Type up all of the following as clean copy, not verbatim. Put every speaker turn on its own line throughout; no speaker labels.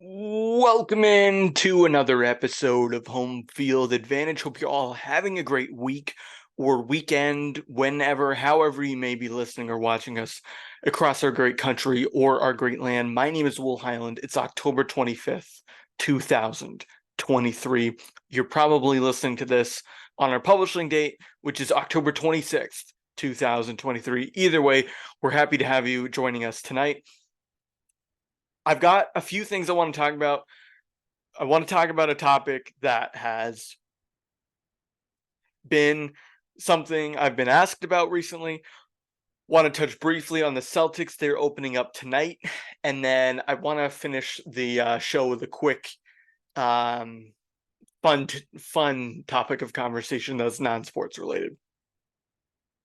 Welcome in to another episode of Home Field Advantage. Hope you're all having a great week or weekend, whenever, however you may be listening or watching us across our great country or our great land. My name is Will Highland. It's October 25th, 2023. You're probably listening to this on our publishing date, which is October 26th, 2023. Either way, we're happy to have you joining us tonight. I've got a few things I want to talk about. I want to talk about a topic that has been something I've been asked about recently. Want to touch briefly on the Celtics. They're opening up tonight. And then I want to finish the show with a quick fun topic of conversation that's non-sports related.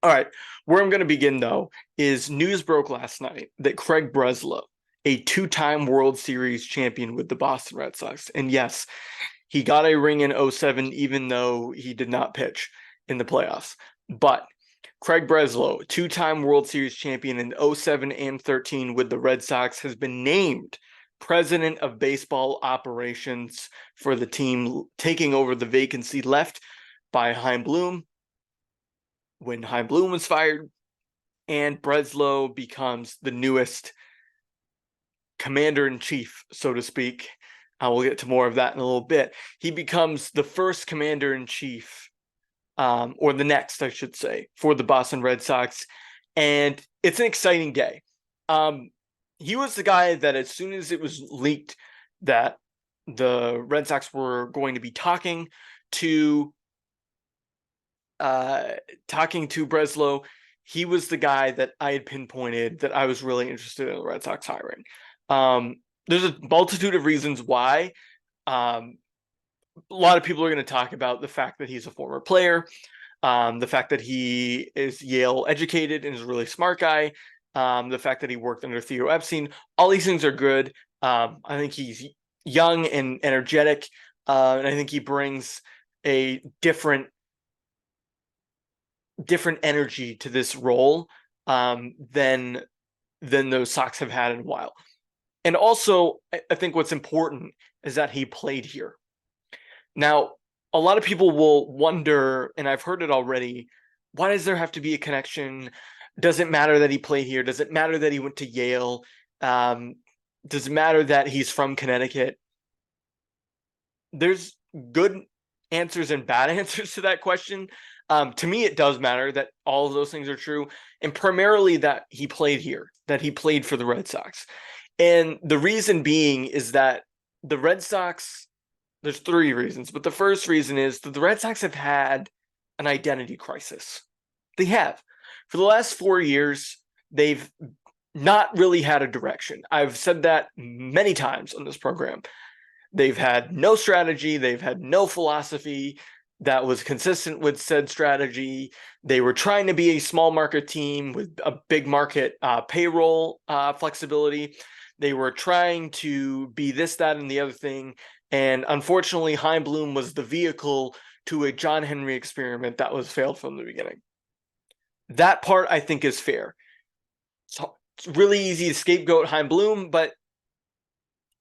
All right, where I'm going to begin, though, is news broke last night that Craig Breslow, a two-time World Series champion with the Boston Red Sox, and yes, he got a ring in 2007, even though he did not pitch in the playoffs. But Craig Breslow, two-time World Series champion in 2007 and 2013 with the Red Sox, has been named president of baseball operations for the team, taking over the vacancy left by Chaim Bloom when Chaim Bloom was fired, and Breslow becomes the newest commander-in-chief, so to speak. We'll get to more of that in a little bit. He becomes the first commander-in-chief, or the next, I should say, for the Boston Red Sox, and it's an exciting day. He was the guy that as soon as it was leaked that the Red Sox were going to be talking to Breslow, he was the guy that I had pinpointed that I was really interested in the Red Sox hiring. There's a multitude of reasons why. A lot of people are going to talk about the fact that he's a former player, the fact that he is Yale educated and is a really smart guy, the fact that he worked under Theo Epstein. All these things are good. I think he's young and energetic, and I think he brings a different energy to this role than those Sox have had in a while. And also, I think what's important is that he played here. Now, a lot of people will wonder, and I've heard it already, why does there have to be a connection? Does it matter that he played here? Does it matter that he went to Yale? Does it matter that he's from Connecticut? There's good answers and bad answers to that question. To me, it does matter that all of those things are true, and primarily that he played here, that he played for the Red Sox. And the reason being is that the Red Sox, there's three reasons, but the first reason is that the Red Sox have had an identity crisis. They have. For the last 4 years, they've not really had a direction. I've said that many times on this program. They've had no strategy. They've had no philosophy that was consistent with said strategy. They were trying to be a small market team with a big market payroll flexibility. They were trying to be this, that, and the other thing. And unfortunately, Chaim Bloom was the vehicle to a John Henry experiment that was failed from the beginning. That part, I think, is fair. So it's really easy to scapegoat Chaim Bloom, but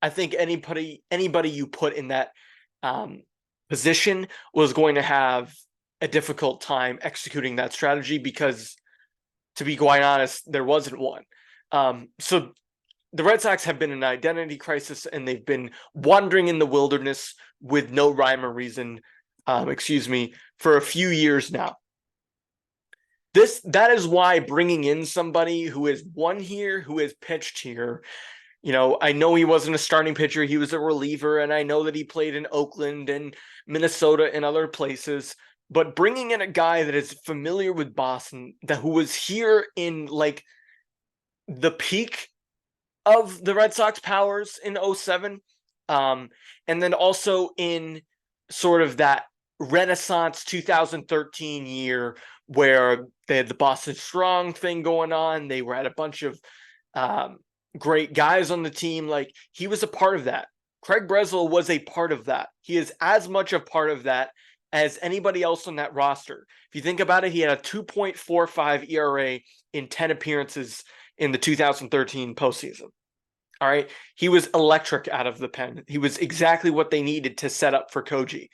I think anybody you put in that position was going to have a difficult time executing that strategy because, to be quite honest, there wasn't one. So the Red Sox have been in an identity crisis, and they've been wandering in the wilderness with no rhyme or reason, for a few years now. That is why bringing in somebody who has won here, who has pitched here, I know he wasn't a starting pitcher, he was a reliever, and I know that he played in Oakland and Minnesota and other places, but bringing in a guy that is familiar with Boston, who was here in like the peak of the Red Sox powers in 2007, and then also in sort of that Renaissance 2013 year where they had the Boston Strong thing going on. They had a bunch of great guys on the team. Like, he was a part of that. Craig Breslow was a part of that. He is as much a part of that as anybody else on that roster. If you think about it, he had a 2.45 ERA in 10 appearances in the 2013 postseason. All right. He was electric out of the pen. He was exactly what they needed to set up for Koji.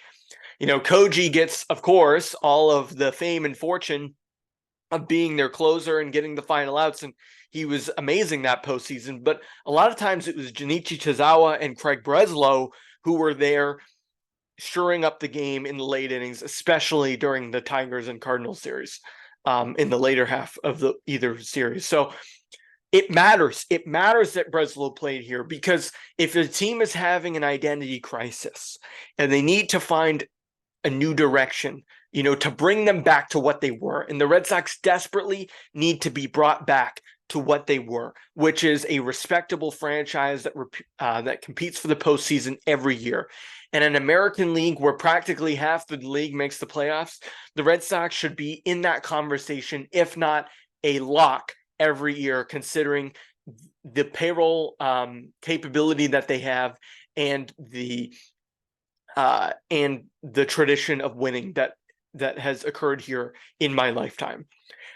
Koji gets, of course, all of the fame and fortune of being their closer and getting the final outs. And he was amazing that postseason. But a lot of times it was Junichi Chizawa and Craig Breslow who were there shoring up the game in the late innings, especially during the Tigers and Cardinals series, in the later half of either series. So it matters. It matters that Breslow played here, because if a team is having an identity crisis and they need to find a new direction, to bring them back to what they were, and the Red Sox desperately need to be brought back to what they were, which is a respectable franchise that competes for the postseason every year. And an American League where practically half the league makes the playoffs, the Red Sox should be in that conversation, if not a lock every year, considering the payroll capability that they have and the tradition of winning that has occurred here in my lifetime.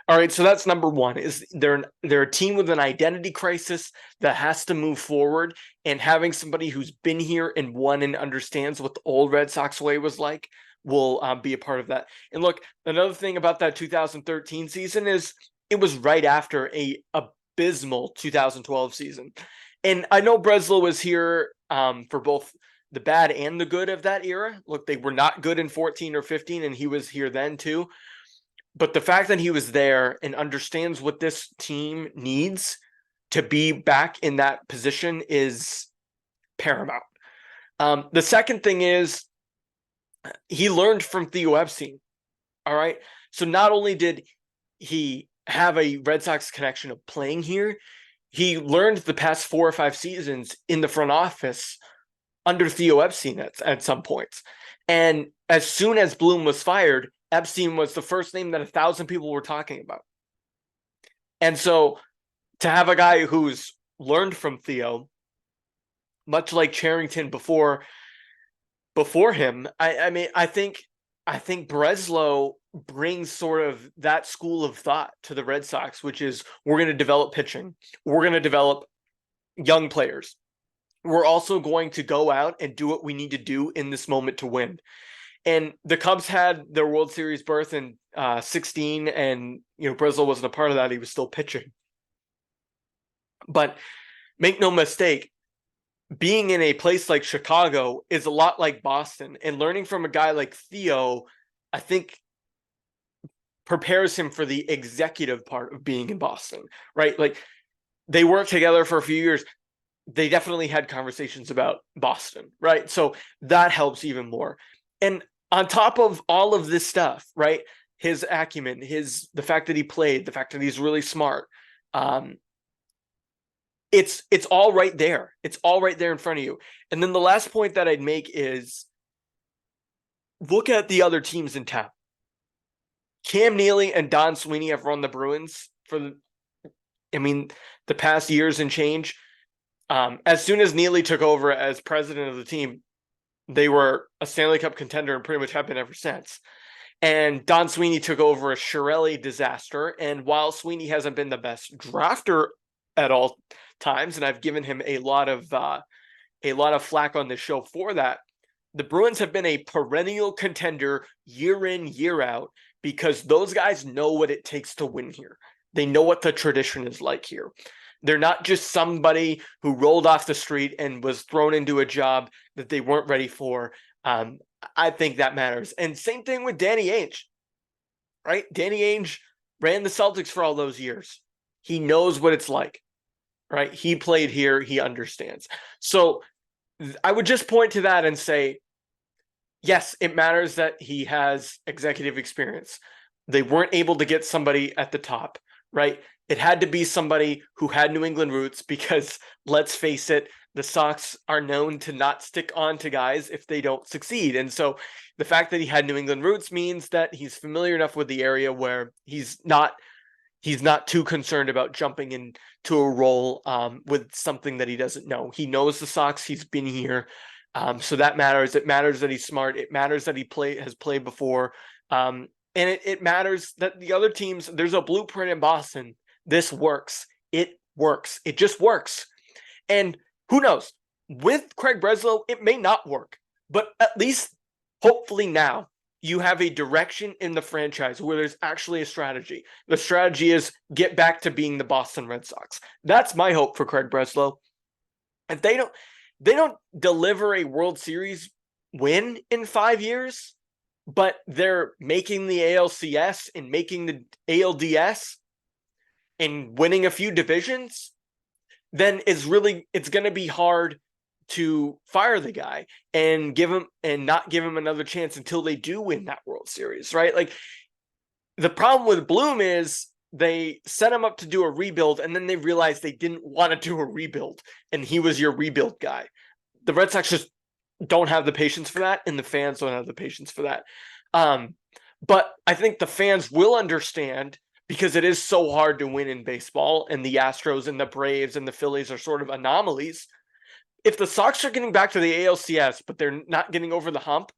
All right, so that's number one. Is they're a team with an identity crisis that has to move forward, and having somebody who's been here and won and understands what the old Red Sox way was like will be a part of that. And look, another thing about that 2013 season is it was right after a abysmal 2012 season. And I know Breslow was here for both the bad and the good of that era. Look, they were not good in 14 or 15, and he was here then too. But the fact that he was there and understands what this team needs to be back in that position is paramount. The second thing is he learned from Theo Epstein. All right. So not only did he have a Red Sox connection of playing here, he learned the past 4 or 5 seasons in the front office under Theo Epstein at some points. And as soon as Bloom was fired, Epstein was the first name that 1,000 people were talking about. And so to have a guy who's learned from Theo, much like Cherington before him, I think Breslow brings sort of that school of thought to the Red Sox, which is we're going to develop pitching. We're going to develop young players. We're also going to go out and do what we need to do in this moment to win. And the Cubs had their World Series berth in 16, and Breslow wasn't a part of that. He was still pitching. But make no mistake, being in a place like Chicago is a lot like Boston, and learning from a guy like Theo, I think, prepares him for the executive part of being in Boston, right? Like, they worked together for a few years. They definitely had conversations about Boston, right? So that helps even more. And on top of all of this stuff, right, his acumen, the fact that he played, the fact that he's really smart, it's all right there. It's all right there in front of you. And then the last point that I'd make is look at the other teams in town. Cam Neely and Don Sweeney have run the Bruins for the past years and change. As soon as Neely took over as president of the team, they were a Stanley Cup contender and pretty much have been ever since. And Don Sweeney took over a Chiarelli disaster. And while Sweeney hasn't been the best drafter at all times, and I've given him a lot of flack on this show for that, the Bruins have been a perennial contender year in, year out, because those guys know what it takes to win here. They know what the tradition is like here. They're not just somebody who rolled off the street and was thrown into a job that they weren't ready for. I think that matters. And same thing with Danny Ainge, right? Danny Ainge ran the Celtics for all those years. He knows what it's like, right? He played here. He understands. So I would just point to that and say, yes, it matters that he has executive experience. They weren't able to get somebody at the top, right? It had to be somebody who had New England roots, because let's face it, the Sox are known to not stick on to guys if they don't succeed. And so the fact that he had New England roots means that he's familiar enough with the area where he's not too concerned about jumping into a role with something that he doesn't know. He knows the Sox. He's been here. So that matters. It matters that he's smart. It matters that he has played before. And it matters that the other teams, there's a blueprint in Boston. This works. It works. It just works. And who knows? With Craig Breslow, it may not work, but at least hopefully now you have a direction in the franchise where there's actually a strategy. The strategy is get back to being the Boston Red Sox. That's my hope for Craig Breslow. If they don't deliver a World Series win in 5 years, but they're making the ALCS and making the ALDS and winning a few divisions, then it's going to be hard to fire the guy and not give him another chance until they do win that World Series, right? Like, the problem with Bloom is they set him up to do a rebuild, and then they realized they didn't want to do a rebuild, and he was your rebuild guy. The Red Sox just don't have the patience for that, and the fans don't have the patience for that. But I think the fans will understand, because it is so hard to win in baseball, and the Astros and the Braves and the Phillies are sort of anomalies. If the Sox are getting back to the ALCS, but they're not getting over the hump,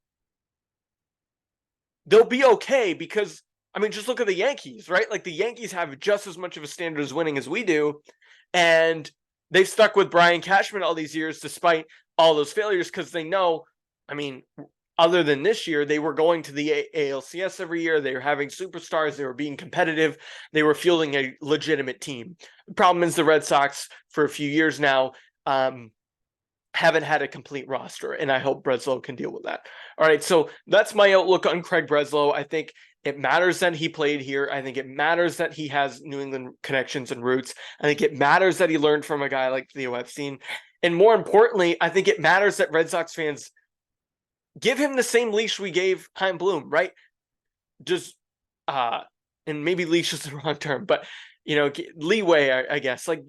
they'll be okay, because, I mean, just look at the Yankees, right? Like, the Yankees have just as much of a standard as winning as we do, and they've stuck with Brian Cashman all these years despite all those failures, because they know, I mean, other than this year, they were going to the ALCS every year. They were having superstars. They were being competitive. They were fielding a legitimate team. The problem is the Red Sox, for a few years now, haven't had a complete roster, and I hope Breslow can deal with that. All right, so that's my outlook on Craig Breslow. I think it matters that he played here. I think it matters that he has New England connections and roots. I think it matters that he learned from a guy like Theo Epstein. And more importantly, I think it matters that Red Sox fans give him the same leash we gave Chaim Bloom, right? Just, and maybe leash is the wrong term, but, leeway, I guess. Like,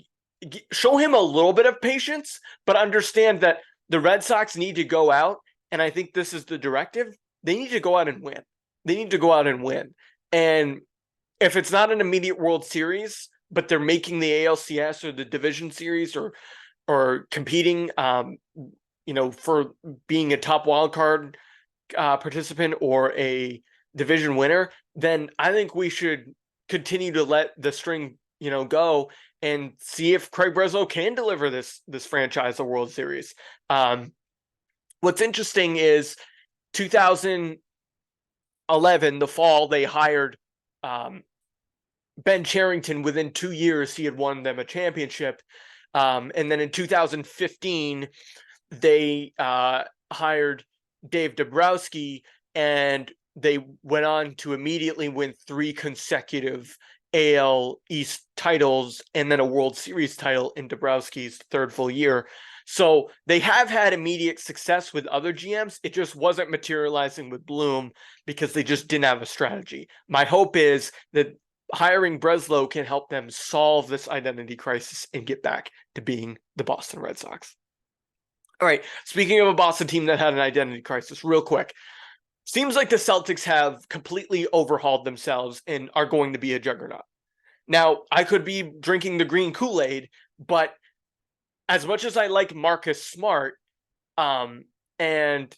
show him a little bit of patience, but understand that the Red Sox need to go out, and I think this is the directive. They need to go out and win. They need to go out and win. And if it's not an immediate World Series, but they're making the ALCS or the division series or competing, for being a top wildcard participant or a division winner, then I think we should continue to let the string, go and see if Craig Breslow can deliver this franchise a World Series. What's interesting is 2011, the fall, they hired Ben Cherington. Within 2 years, he had won them a championship. And then in 2015, they hired Dave Dombrowski, and they went on to immediately win 3 consecutive AL East titles and then a World Series title in Dombrowski's 3rd full year. So they have had immediate success with other GMs. It just wasn't materializing with Bloom because they just didn't have a strategy. My hope is that hiring Breslow can help them solve this identity crisis and get back to being the Boston Red Sox. All right, speaking of a Boston team that had an identity crisis, real quick. Seems like the Celtics have completely overhauled themselves and are going to be a juggernaut. Now, I could be drinking the green Kool-Aid, but as much as I like Marcus Smart and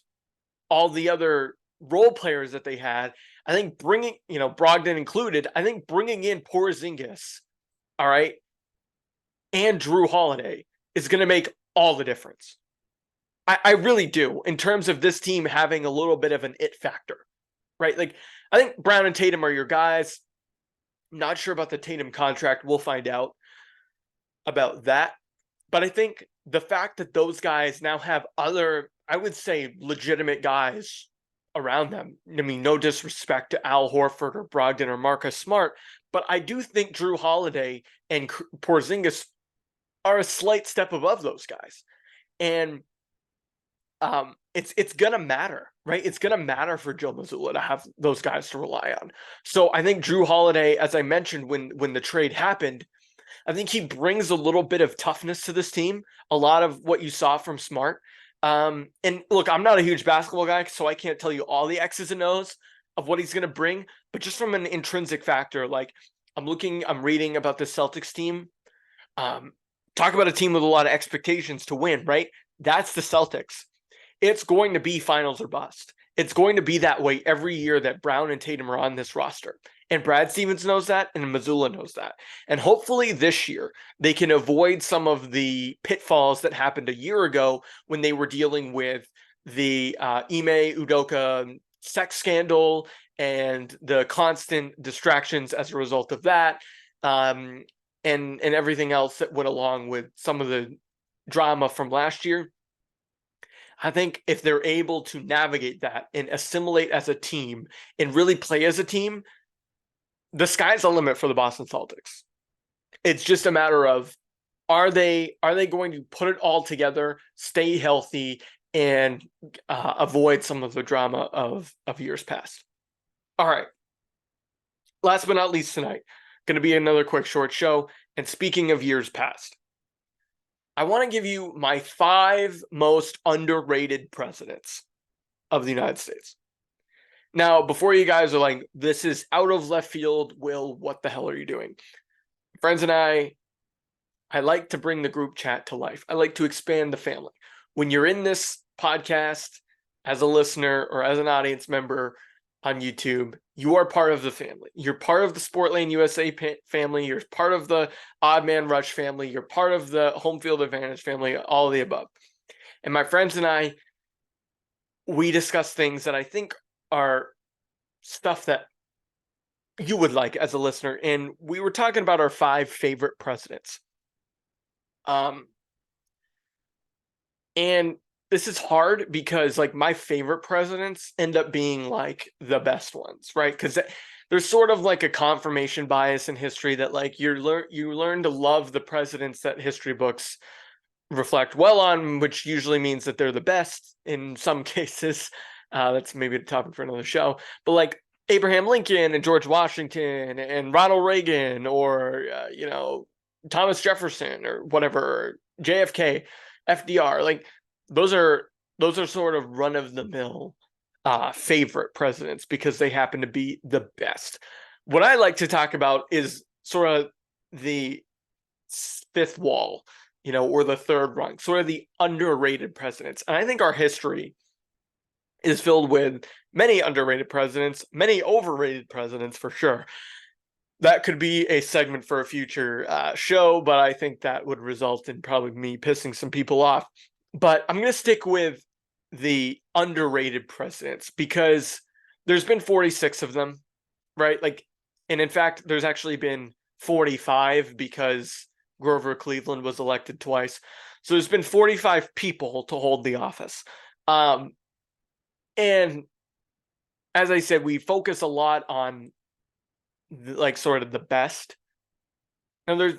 all the other role players that they had, I think bringing, Brogdon included, I think bringing in Porzingis, all right, and Drew Holiday is going to make all the difference. I really do, in terms of this team having a little bit of an it factor, right? Like, I think Brown and Tatum are your guys. Not sure about the Tatum contract. We'll find out about that. But I think the fact that those guys now have other, I would say, legitimate guys around them. I mean, no disrespect to Al Horford or Brogdon or Marcus Smart, but I do think Drew Holiday and Porzingis are a slight step above those guys. And it's gonna matter, right? It's gonna matter for Joe Mazzulla to have those guys to rely on. So I think Drew Holiday, as I mentioned when the trade happened, I think he brings a little bit of toughness to this team. A lot of what you saw from Smart. And look, I'm not a huge basketball guy, so I can't tell you all the X's and O's of what he's gonna bring. But just from an intrinsic factor, like I'm reading about the Celtics team. Talk about a team with a lot of expectations to win, right? That's the Celtics. It's going to be finals or bust. It's going to be that way every year that Brown and Tatum are on this roster. And Brad Stevens knows that, and Missoula knows that. And hopefully this year, they can avoid some of the pitfalls that happened a year ago when they were dealing with the Ime Udoka sex scandal and the constant distractions as a result of that, and everything else that went along with some of the drama from last year. I think if they're able to navigate that and assimilate as a team and really play as a team, the sky's the limit for the Boston Celtics. It's just a matter of, are they going to put it all together, stay healthy, and avoid some of the drama of years past. All right. Last but not least tonight, going to be another quick short show. And speaking of years past, I want to give you my 5 most underrated presidents of the United States. Now, before you guys are like, this is out of left field, Will, what the hell are you doing? Friends and I like to bring the group chat to life. I like to expand the family. When you're in this podcast as a listener or as an audience member on YouTube, you are part of the family. You're part of the Sportlane USA family. You're part of the Odd Man Rush family. You're part of the Home Field Advantage family, all of the above. And my friends and I, we discuss things that I think are stuff that you would like as a listener. And we were talking about our 5 favorite presidents. And this is hard because like my favorite presidents end up being like the best ones, right? Because there's sort of like a confirmation bias in history that like you learn to love the presidents that history books reflect well on, which usually means that they're the best in some cases. That's maybe a topic for another show. But like Abraham Lincoln and George Washington and Ronald Reagan or Thomas Jefferson or whatever, JFK, FDR, like those are sort of run of the mill favorite presidents because they happen to be the best. What I like to talk about is sort of the 5th wall, or the 3rd rung, sort of the underrated presidents. And I think our history is filled with many underrated presidents, many overrated presidents for sure. That could be a segment for a future show, but I think that would result in probably me pissing some people off. But I'm going to stick with the underrated presidents because there's been 46 of them, right? Like, and in fact, there's actually been 45 because Grover Cleveland was elected twice. So there's been 45 people to hold the office. And as I said, we focus a lot on like sort of the best. And there's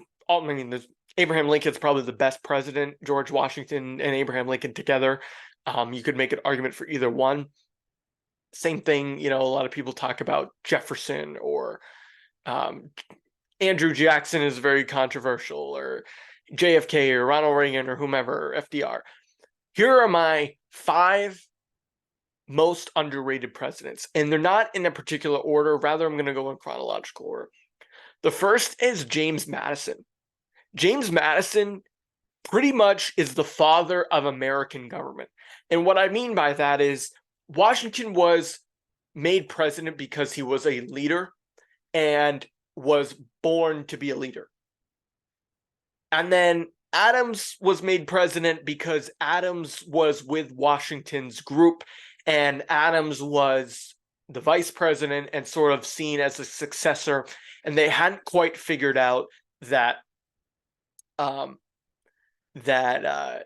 Abraham Lincoln's probably the best president. George Washington and Abraham Lincoln together. You could make an argument for either one. Same thing, a lot of people talk about Jefferson or Andrew Jackson is very controversial, or JFK or Ronald Reagan or whomever, FDR. Here are my 5 most underrated presidents, and they're not in a particular order. Rather, I'm going to go in chronological order. The first is James Madison. James Madison pretty much is the father of American government. And what I mean by that is Washington was made president because he was a leader and was born to be a leader. And then Adams was made president because Adams was with Washington's group, and Adams was the vice president and sort of seen as a successor. And they hadn't quite figured out that that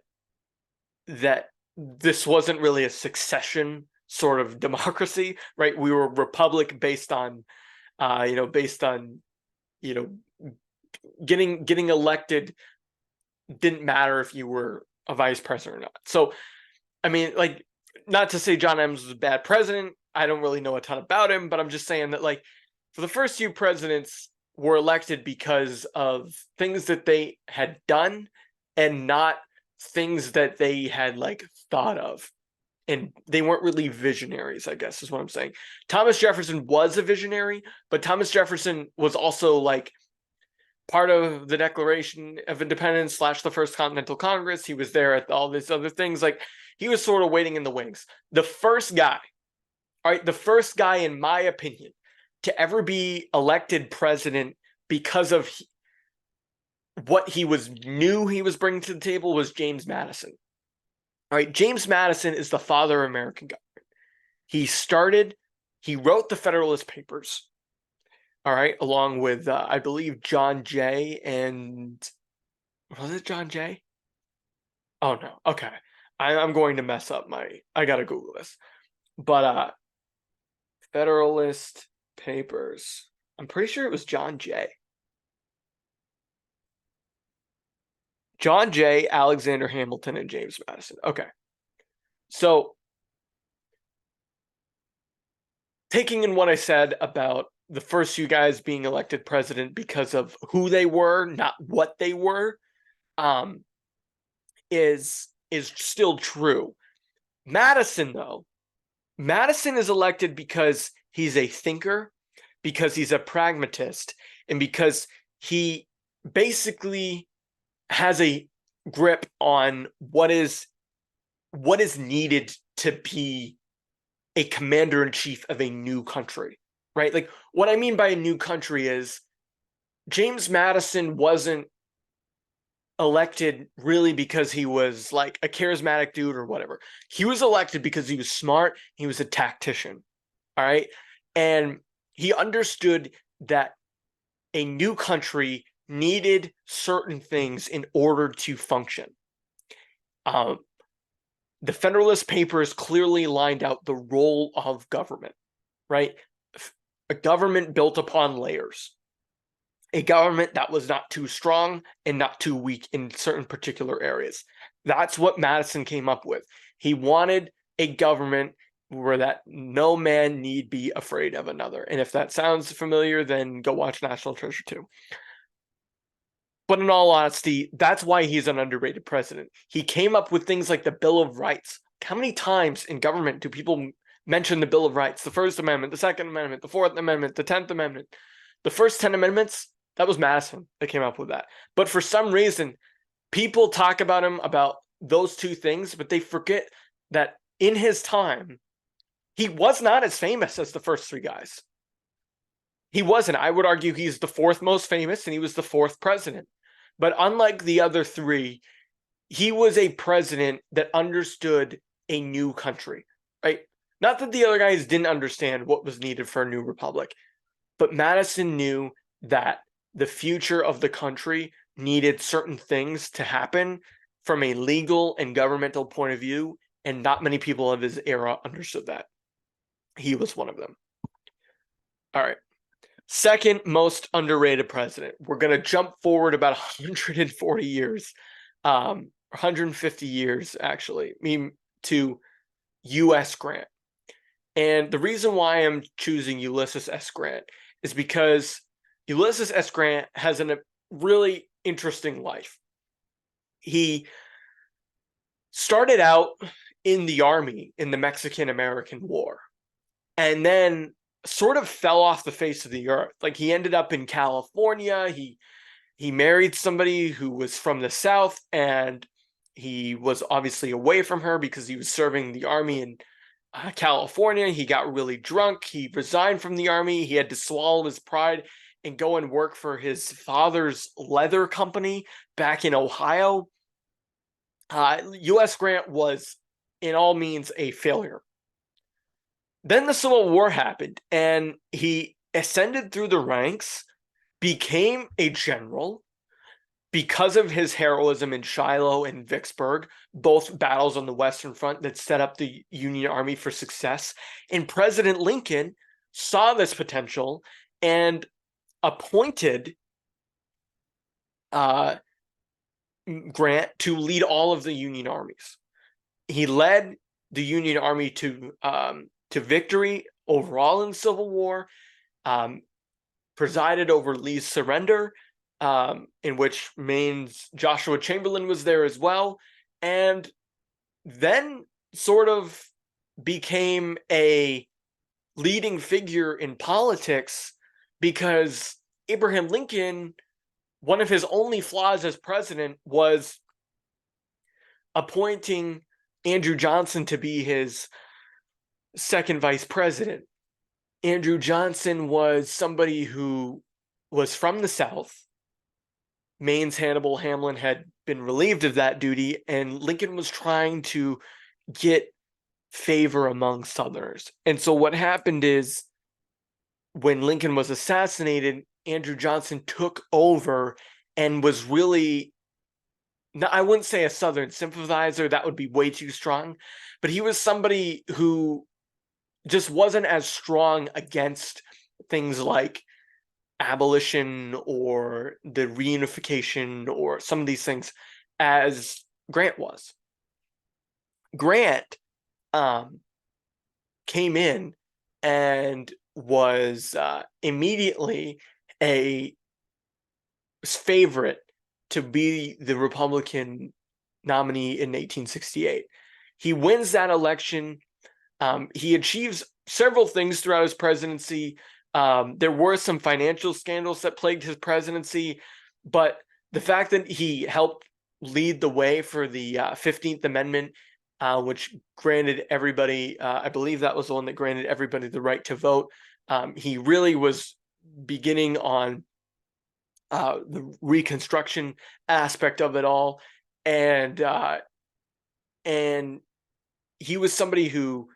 this wasn't really a succession sort of democracy, right? We were a republic based on getting elected didn't matter if you were a vice president or not. So, I mean, like, not to say John Adams was a bad president. I don't really know a ton about him, but I'm just saying that, like, for the first few presidents were elected because of things that they had done and not things that they had, like, thought of. And they weren't really visionaries, I guess is what I'm saying. Thomas Jefferson was a visionary, but Thomas Jefferson was also, like, part of the Declaration of Independence / the First Continental Congress. He was there at all these other things. Like, he was sort of waiting in the wings. The first guy, in my opinion, to ever be elected president because of what he knew he was bringing to the table was James Madison. All right, James Madison is the father of American government. He wrote the Federalist Papers, all right, along with, I believe, John Jay and, was it John Jay? Oh, no, okay. I'm going to mess up I gotta Google this. But Federalist Papers, I'm pretty sure it was John Jay. John Jay, Alexander Hamilton, and James Madison. Okay. So, taking in what I said about the first few guys being elected president because of who they were, not what they were, is still true. Madison, though, Madison is elected because he's a thinker, because he's a pragmatist, and because he basically has a grip on what is needed to be a commander-in-chief of a new country, right? Like, what I mean by a new country is James Madison wasn't elected really because he was like a charismatic dude or whatever. He was elected because he was smart, he was a tactician, all right? And he understood that a new country needed certain things in order to function. The Federalist Papers clearly lined out the role of government, right? A government built upon layers. A government that was not too strong and not too weak in certain particular areas. That's what Madison came up with. He wanted a government where that no man need be afraid of another. And if that sounds familiar, then go watch National Treasure 2. But in all honesty, that's why he's an underrated president. He came up with things like the Bill of Rights. How many times in government do people mention the Bill of Rights? The First Amendment, the Second Amendment, the Fourth Amendment, the 10th Amendment. The first 10 amendments, that was Madison that came up with that. But for some reason, people talk about him about those two things, but they forget that in his time, he was not as famous as the first three guys. He wasn't. I would argue he's the fourth most famous, and he was the fourth president. But unlike the other three, he was a president that understood a new country, right? Not that the other guys didn't understand what was needed for a new republic, but Madison knew that the future of the country needed certain things to happen from a legal and governmental point of view, and not many people of his era understood that. He was one of them. All right. Second most underrated president. We're going to jump forward about 140 years, 150 years, actually, to U.S. Grant. And the reason why I'm choosing Ulysses S. Grant is because Ulysses S. Grant has a really interesting life. He started out in the Army in the Mexican-American War, and then sort of fell off the face of the earth. Like, he ended up in California. He married somebody who was from the South, and he was obviously away from her because he was serving the Army in California. He got really drunk. He resigned from the Army. He had to swallow his pride and go and work for his father's leather company back in Ohio. U.S. Grant was, in all means, a failure. Then the Civil War happened, and he ascended through the ranks, became a general because of his heroism in Shiloh and Vicksburg, both battles on the Western Front that set up the Union Army for success. And President Lincoln saw this potential and appointed Grant to lead all of the Union armies. He led the Union Army to victory overall in the Civil War, presided over Lee's surrender, in which means Joshua Chamberlain was there as well, and then sort of became a leading figure in politics because Abraham Lincoln, one of his only flaws as president was appointing Andrew Johnson to be his second vice president. Andrew Johnson was somebody who was from the South. Maine's Hannibal Hamlin had been relieved of that duty, and Lincoln was trying to get favor among Southerners. And so what happened is when Lincoln was assassinated, Andrew Johnson took over and was really, I wouldn't say a Southern sympathizer, that would be way too strong, but he was somebody who just wasn't as strong against things like abolition or the reunification or some of these things as Grant was. Grant came in and was immediately a favorite to be the Republican nominee in 1868. He wins that election. He achieves several things throughout his presidency. There were some financial scandals that plagued his presidency, but the fact that he helped lead the way for the 15th Amendment, which granted everybody, I believe that was the one that granted everybody the right to vote. He really was beginning on the Reconstruction aspect of it all, and he was somebody who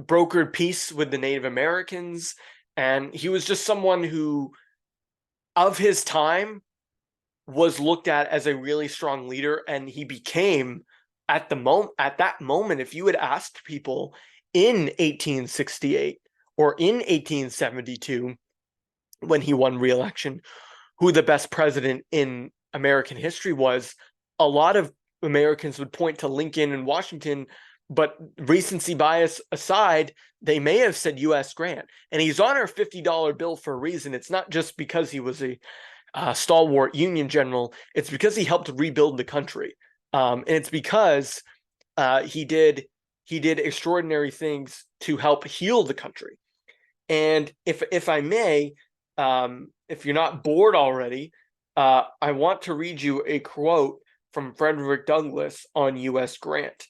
brokered peace with the Native Americans, and he was just someone who, of his time, was looked at as a really strong leader, and he became at that moment, if you had asked people in 1868 or in 1872 when he won re-election who the best president in American history was, a lot of Americans would point to Lincoln and Washington, but recency bias aside, they may have said U.S. Grant. And he's on our $50 bill for a reason. It's not just because he was a stalwart Union general. It's because he helped rebuild the country. And it's because he did extraordinary things to help heal the country. And if I may, if you're not bored already, I want to read you a quote from Frederick Douglass on U.S. Grant.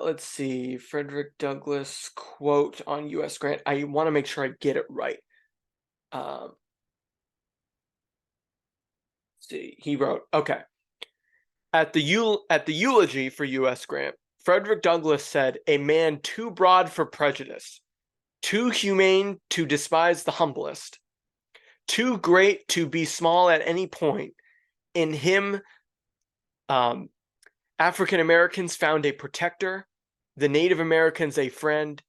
Let's see, Frederick Douglass quote on U.S. Grant. I want to make sure I get it right. Let's see, he wrote, okay. At the eulogy for U.S. Grant, Frederick Douglass said, "A man too broad for prejudice, too humane to despise the humblest, too great to be small at any point. In him, African Americans found a protector, the Native Americans a friend,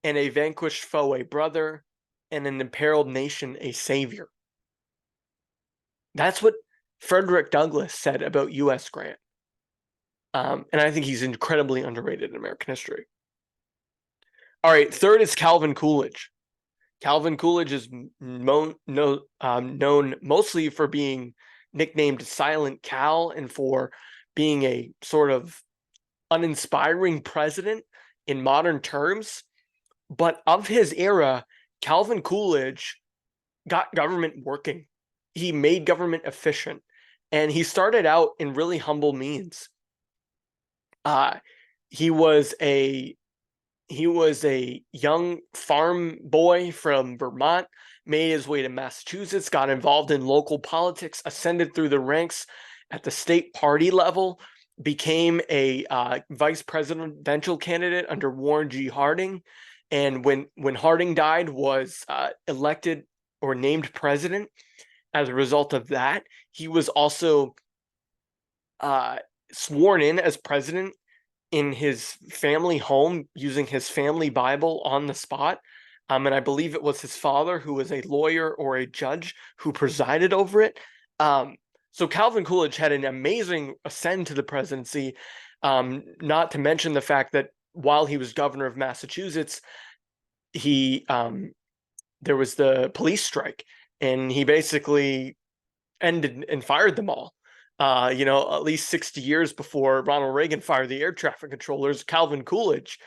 and a vanquished foe a brother, and an imperiled nation a savior." That's what Frederick Douglass said about U.S. Grant. And I think he's incredibly underrated in American history. All right, third is Calvin Coolidge. Calvin Coolidge is known mostly for being nicknamed Silent Cal and for being a sort of uninspiring president in modern terms. But of his era, Calvin Coolidge got government working. He made government efficient, and he started out in really humble means. He was a young farm boy from Vermont, made his way to Massachusetts, got involved in local politics, ascended through the ranks at the state party level, became a vice presidential candidate under Warren G. Harding, and when Harding died, was elected or named president. As a result of that, he was also sworn in as president in his family home using his family Bible on the spot. And I believe it was his father, who was a lawyer or a judge, who presided over it. So Calvin Coolidge had an amazing ascent to the presidency, not to mention the fact that while he was governor of Massachusetts, there was the police strike, and he basically ended and fired them all. At least 60 years before Ronald Reagan fired the air traffic controllers, Calvin Coolidge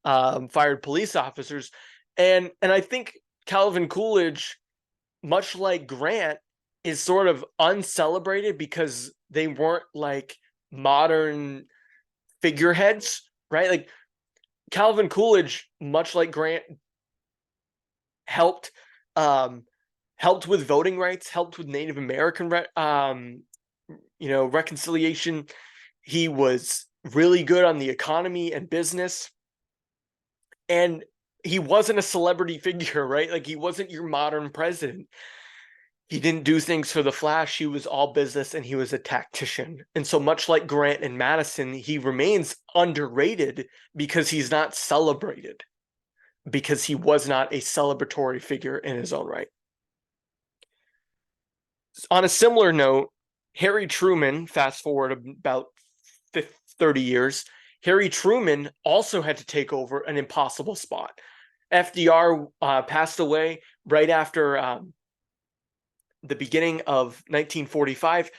fired police officers. And I think Calvin Coolidge, much like Grant, is sort of uncelebrated because they weren't like modern figureheads, right? Like Calvin Coolidge, much like Grant, helped helped with voting rights, helped with Native American reconciliation. He was really good on the economy and business. And he wasn't a celebrity figure, right? Like, he wasn't your modern president. He didn't do things for the flash. He was all business, and he was a tactician. And so, much like Grant and Madison, he remains underrated because he's not celebrated, because he was not a celebratory figure in his own right. On a similar note, Harry Truman, fast forward about 30 years, Harry Truman also had to take over an impossible spot. FDR passed away right after the beginning of 1945.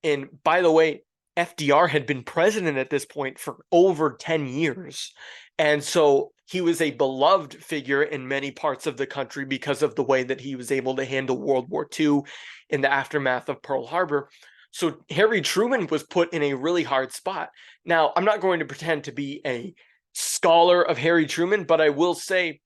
And by the way, FDR had been president at this point for over 10 years. And so he was a beloved figure in many parts of the country because of the way that he was able to handle World War II in the aftermath of Pearl Harbor. So Harry Truman was put in a really hard spot. Now, I'm not going to pretend to be a scholar of Harry Truman, but I will say,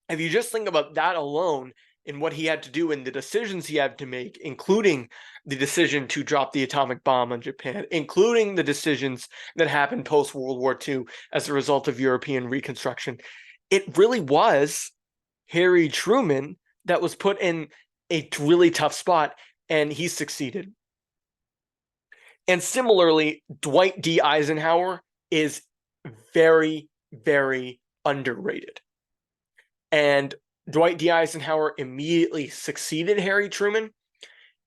if you just think about that alone and what he had to do and the decisions he had to make, including the decision to drop the atomic bomb on Japan, including the decisions that happened post-World War II as a result of European reconstruction, it really was Harry Truman that was put in a really tough spot, and he succeeded. And similarly, Dwight D. Eisenhower is very, very underrated. And Dwight D. Eisenhower immediately succeeded Harry Truman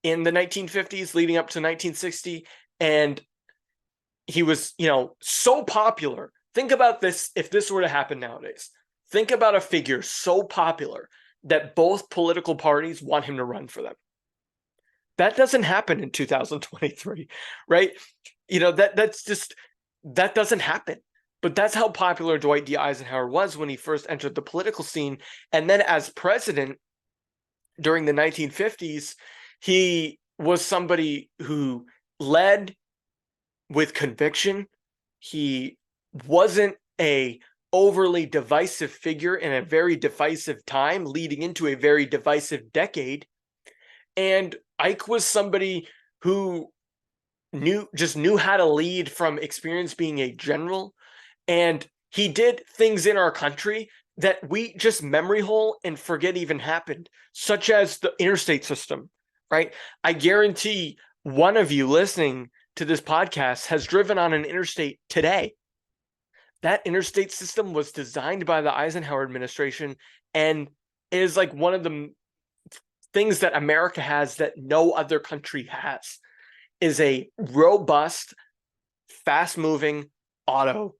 in the 1950s, leading up to 1960. And he was, so popular. Think about this, if this were to happen nowadays. Think about a figure so popular that both political parties want him to run for them. That doesn't happen in 2023, right? That doesn't happen. But that's how popular Dwight D. Eisenhower was when he first entered the political scene. And then as president during the 1950s, he was somebody who led with conviction. He wasn't a overly divisive figure in a very divisive time, leading into a very divisive decade. And Ike was somebody who knew how to lead from experience being a general. And he did things in our country that we just memory hole and forget even happened, such as the interstate system, right? I guarantee one of you listening to this podcast has driven on an interstate today. That interstate system was designed by the Eisenhower administration and is like one of the things that America has that no other country has, is a robust, fast-moving auto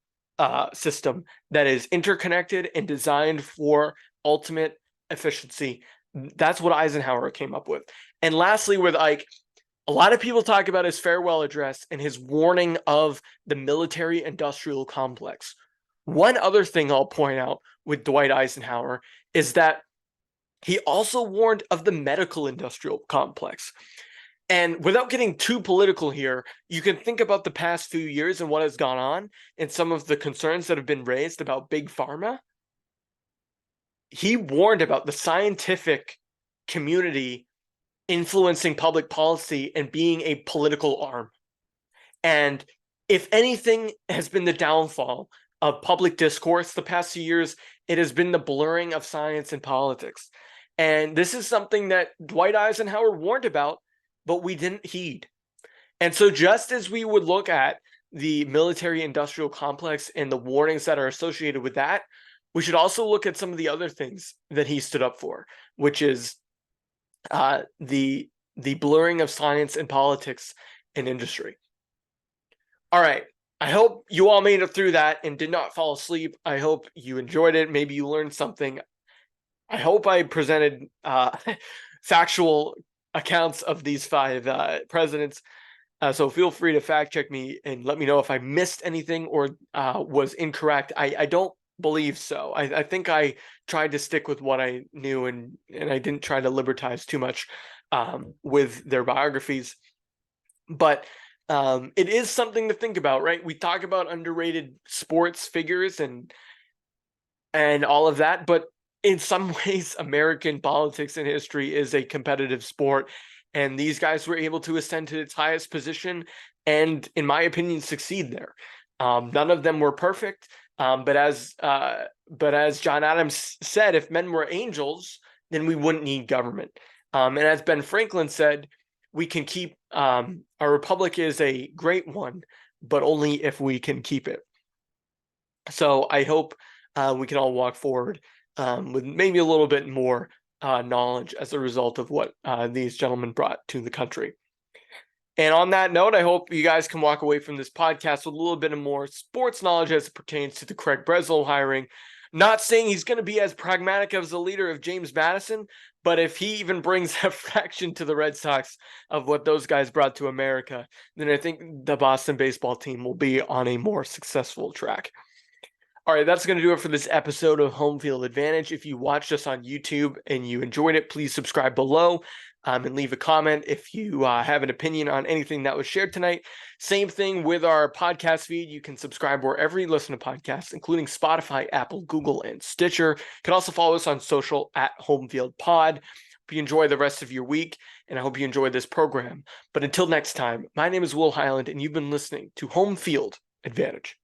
system that is interconnected and designed for ultimate efficiency. That's what Eisenhower came up with. And lastly, with Ike, a lot of people talk about his farewell address and his warning of the military-industrial complex. One other thing I'll point out with Dwight Eisenhower is that he also warned of the medical industrial complex. And without getting too political here, you can think about the past few years and what has gone on and some of the concerns that have been raised about big pharma. He warned about the scientific community influencing public policy and being a political arm. And if anything has been the downfall of public discourse the past few years, it has been the blurring of science and politics. And this is something that Dwight Eisenhower warned about, but we didn't heed. And so just as we would look at the military-industrial complex and the warnings that are associated with that, we should also look at some of the other things that he stood up for, which is the blurring of science and politics and industry. All right. I hope you all made it through that and did not fall asleep. I hope you enjoyed it. Maybe you learned something. I hope I presented factual accounts of these five presidents. So feel free to fact check me and let me know if I missed anything or was incorrect. I don't believe so. I think I tried to stick with what I knew and I didn't try to libertize too much with their biographies. But It is something to think about, right? We talk about underrated sports figures and all of that, but in some ways, American politics and history is a competitive sport, and these guys were able to ascend to its highest position, and in my opinion, succeed there. None of them were perfect, but as John Adams said, if men were angels, then we wouldn't need government. And as Ben Franklin said, we can keep our republic is a great one, but only if we can keep it. So I hope we can all walk forward with maybe a little bit more knowledge as a result of what these gentlemen brought to the country. And on that note, I hope you guys can walk away from this podcast with a little bit of more sports knowledge as it pertains to the Craig Breslow hiring. Not saying he's going to be as pragmatic as the leader of James Madison, but if he even brings a fraction to the Red Sox of what those guys brought to America, then I think the Boston baseball team will be on a more successful track. All right, that's going to do it for this episode of Home Field Advantage. If you watched us on YouTube and you enjoyed it, please subscribe below and leave a comment if you have an opinion on anything that was shared tonight. Same thing with our podcast feed. You can subscribe wherever you listen to podcasts, including Spotify, Apple, Google, and Stitcher. You can also follow us on social at Home Field Pod. Hope you enjoy the rest of your week, and I hope you enjoy this program. But until next time, my name is Will Highland, and you've been listening to Home Field Advantage.